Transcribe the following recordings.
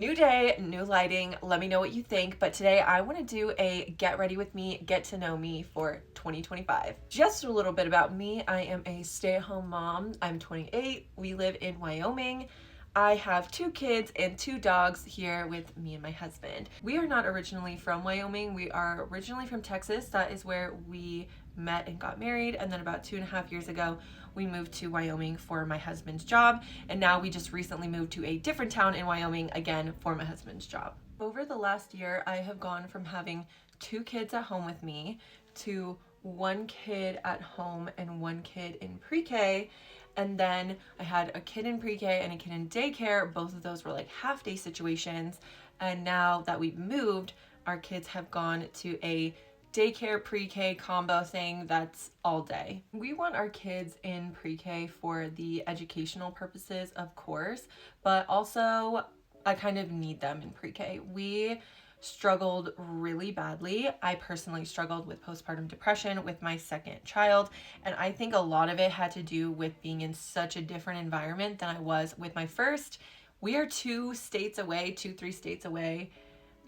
New day, new lighting. Let me know what you think. But today I want to do a get ready with me, get to know me for 2025. Just a little bit about me. I am a stay-at-home mom. I'm 28. We live in Wyoming. I have 2 kids and 2 dogs here with me and my husband. We are not originally from Wyoming. We are originally from Texas. That is where we met and got married. And then about 2.5 years ago, we moved to Wyoming for my husband's job. And now we just recently moved to a different town in Wyoming again for my husband's job. Over the last year, I have gone from having 2 kids at home with me to 1 kid at home and 1 kid in pre-K. And then I had a kid in pre-K and a kid in daycare. Both of those were like half-day situations. And now that we've moved, our kids have gone to a daycare pre-K combo thing that's all day. We want our kids in pre-K for the educational purposes, of course, but also I kind of need them in pre-K. We struggled really badly. I personally struggled with postpartum depression with my second child, and I think a lot of it had to do with being in such a different environment than I was with my first. We are 2 states away, 3 states away,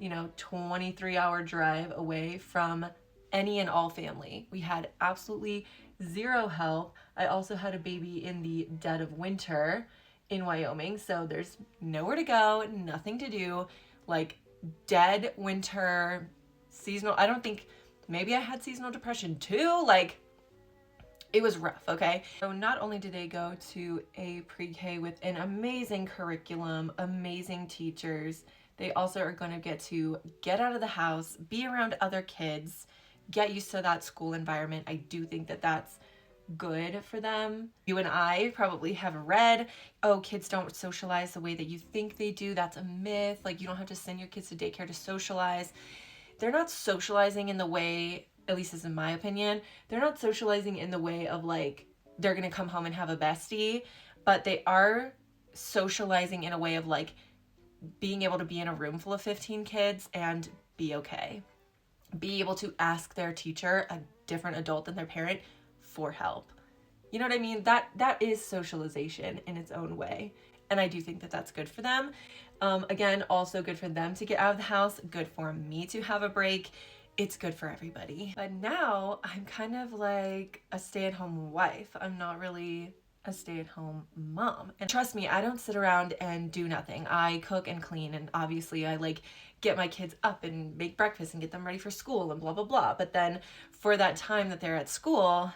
23-hour drive away from any and all family. We had absolutely zero help. I also had a baby in the dead of winter in Wyoming, so there's nowhere to go, nothing to do, like dead winter, seasonal. I don't think, maybe I had seasonal depression too. Like, it was rough, okay? So not only did they go to a pre-K with an amazing curriculum, amazing teachers, they also are going to get out of the house, be around other kids, get used to that school environment. I do think that that's good for them. You and I probably have read, oh, kids don't socialize the way that you think they do. That's a myth. Like, you don't have to send your kids to daycare to socialize. They're not socializing in the way, at least is in my opinion, they're not socializing in the way of like, they're gonna come home and have a bestie, but they are socializing in a way of like being able to be in a room full of 15 kids and be okay. Be able to ask their teacher, a different adult than their parent, for help. You know what I mean? That is socialization in its own way. And I do think that that's good for them. Again, also good for them to get out of the house, good for me to have a break. It's good for everybody. But now I'm kind of like a stay-at-home wife. I'm not really a stay-at-home mom. And trust me, I don't sit around and do nothing. I cook and clean, and obviously I like get my kids up and make breakfast and get them ready for school and blah, blah, blah. But then for that time that they're at school,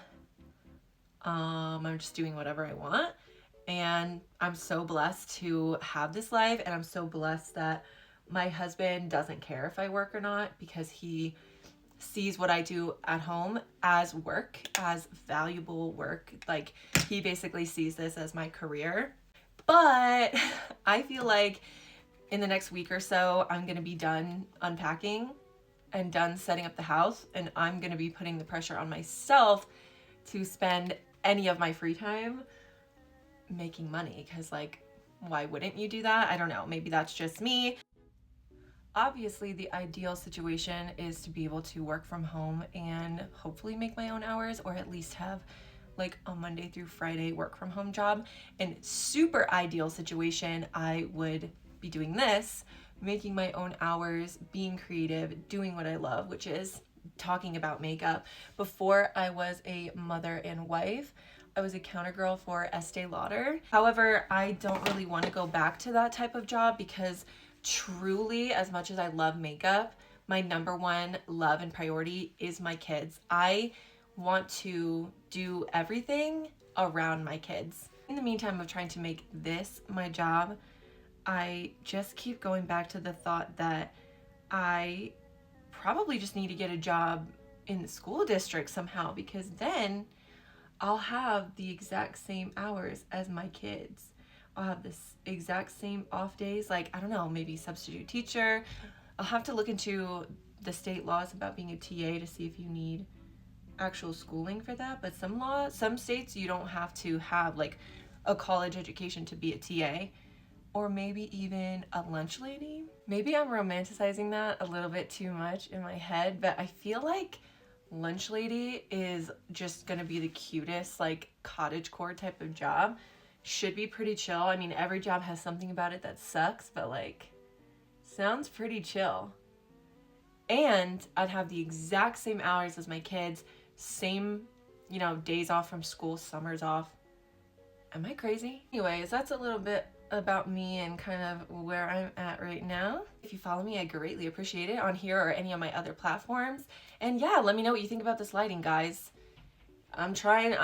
I'm just doing whatever I want. And I'm so blessed to have this life, and I'm so blessed that my husband doesn't care if I work or not, because he sees what I do at home as work, as valuable work. Like, he basically sees this as my career. But I feel like in the next week or so, I'm gonna be done unpacking and done setting up the house, and I'm gonna be putting the pressure on myself to spend any of my free time making money, because like, why wouldn't you do that? I don't know, maybe that's just me. Obviously, the ideal situation is to be able to work from home and hopefully make my own hours, or at least have like a Monday through Friday work from home job. And super ideal situation, I would be doing this, making my own hours, being creative, doing what I love, which is talking about makeup. Before I was a mother and wife, I was a counter girl for Estee Lauder. However, I don't really want to go back to that type of job, because truly, as much as I love makeup, my number one love and priority is my kids. I want to do everything around my kids. In the meantime of trying to make this my job, I just keep going back to the thought that I probably just need to get a job in the school district somehow, because then I'll have the exact same hours as my kids. I'll have this exact same off days, like, I don't know, maybe substitute teacher. I'll have to look into the state laws about being a TA to see if you need actual schooling for that. But some states, you don't have to have like a college education to be a TA, or maybe even a lunch lady. Maybe I'm romanticizing that a little bit too much in my head, but I feel like lunch lady is just gonna be the cutest, like, cottagecore type of job. Should be pretty chill. I mean, every job has something about it that sucks, but like, Sounds pretty chill. And I'd have the exact same hours as my kids, same, days off from school, summers off. Am I crazy? Anyways, that's a little bit about me and kind of where I'm at right now. If you follow me, I greatly appreciate it on here or any of my other platforms. And yeah, let me know what you think about this lighting, guys. I'm trying.